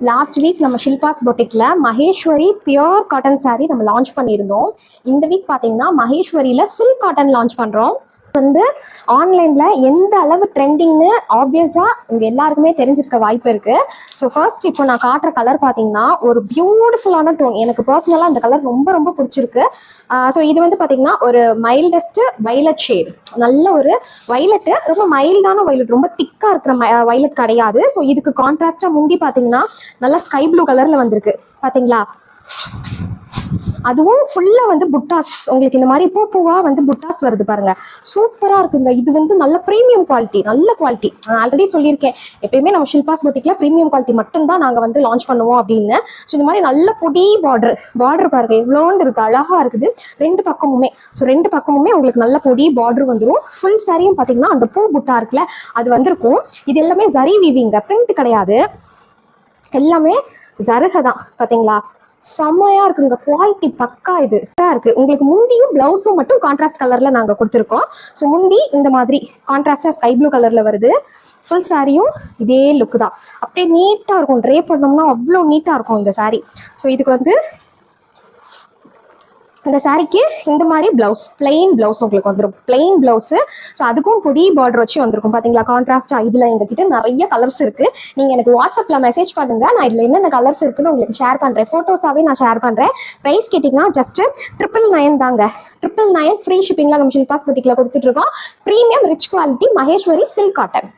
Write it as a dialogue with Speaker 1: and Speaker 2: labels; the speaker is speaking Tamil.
Speaker 1: லாஸ்ட் வீக் நம்ம ஷில்பாஸ் பொட்டிக்ல மகேஸ்வரி பியோர் காட்டன் சாரீ நம்ம லான்ச் பண்ணியிருந்தோம். இந்த வீக் பார்த்தீங்கன்னா மகேஸ்வரியில சில்க் காட்டன் லான்ச் பண்றோம். வந்து ஆன்லைன்ல எந்த அளவு ட்ரெண்டிங்னு ஆப்வியஸா உங்க எல்லாருக்குமே தெரிஞ்சிருக்க வாய்ப்பு இருக்கு. ஸோ ஃபர்ஸ்ட் இப்போ நான் காட்டுற கலர் பார்த்தீங்கன்னா ஒரு பியூட்டிஃபுல்லான டோன். எனக்கு பர்சனலாக அந்த கலர் ரொம்ப ரொம்ப பிடிச்சிருக்கு. ஸோ இது வந்து பார்த்தீங்கன்னா ஒரு மைல்டஸ்ட் வைலட் ஷேட். நல்ல ஒரு வைலட்டு, ரொம்ப மைல்டான வைலட், ரொம்ப திக்காக இருக்கிற வைலட் கிடையாது. ஸோ இதுக்கு கான்ட்ராஸ்டாக முந்தி பார்த்தீங்கன்னா நல்லா ஸ்கை ப்ளூ கலரில் வந்திருக்கு பார்த்தீங்களா. அதுவும் ஃபுல்லா வந்து புட்டாஸ், உங்களுக்கு இந்த மாதிரி பூவா வந்து புட்டாஸ் வருது பாருங்க, சூப்பரா இருக்குங்க. இது வந்து நல்ல ப்ரீமியம் குவாலிட்டி, நல்ல குவாலிட்டி. நான் ஆல்ரெடி சொல்லியிருக்கேன், எப்பயுமே நம்ம ஷில்பாஸ் பொட்டிக்ல ப்ரீமியம் குவாலிட்டி மட்டும்தான் நாங்க வந்து லான்ச் பண்ணுவோம் அப்படின்னு. ஸோ இந்த மாதிரி நல்ல பொடி பார்டர் பாருங்க, எவ்வளோண்டு இருக்கு, அழகா இருக்குது ரெண்டு பக்கமுமே. ஸோ ரெண்டு பக்கமுமே உங்களுக்கு நல்ல பொடி பார்டர் வந்துடும். ஃபுல் சாரியும் பார்த்தீங்கன்னா அந்த பூ புட்டா இருக்குல்ல அது வந்திருக்கும். இது எல்லாமே ஜரி வீவிங்க, பிரிண்ட் கிடையாது, எல்லாமே ஜருகை தான். பார்த்தீங்களா, செம்மையா இருக்குங்க, குவாலிட்டி பக்கா இது இருக்கு. உங்களுக்கு முந்தியும் பிளவுஸும் மட்டும் கான்ட்ராஸ்ட் கலர்ல நாங்க கொடுத்துருக்கோம். ஸோ முந்தி இந்த மாதிரி கான்ட்ராஸ்டா ஸ்கை ப்ளூ கலர்ல வருது. ஃபுல் சாரியும் இதே லுக் தான், அப்படியே நீட்டா இருக்கும். ட்ரே பண்ணோம்னா அவ்வளோ நீட்டா இருக்கும் இந்த சாரி. ஸோ இதுக்கு வந்து இந்த சாரிக்கு இந்த மாதிரி பிளவுஸ், பிளெயின் பிளவுஸ் உங்களுக்கு வந்துடும், பிளெயின் பிளவுஸு. ஸோ அதுக்கும் பொடி பார்டர் வச்சு வந்திருக்கும் பார்த்தீங்களா கான்ட்ராஸ்டா. இதில் எங்ககிட்ட நிறைய கலர்ஸ் இருக்குது. நீங்கள் எனக்கு வாட்ஸ்அப்பில் மெசேஜ் பண்ணுங்கள், நான் இதில் என்னென்ன கலர்ஸ் இருக்குன்னு உங்களுக்கு ஷேர் பண்ணுறேன். ஃபோட்டோஸாகவே நான் ஷேர் பண்ணுறேன். ப்ரைஸ் கேட்டிங்கன்னா ஜஸ்ட் 999 தாங்க. 999 ஃப்ரீ ஷிப்பிங்கில் நம்ம ஷில்பாஸ் பொட்டிக்ல கொடுத்துட்ருக்கோம். Premium rich quality Maheswari silk cotton.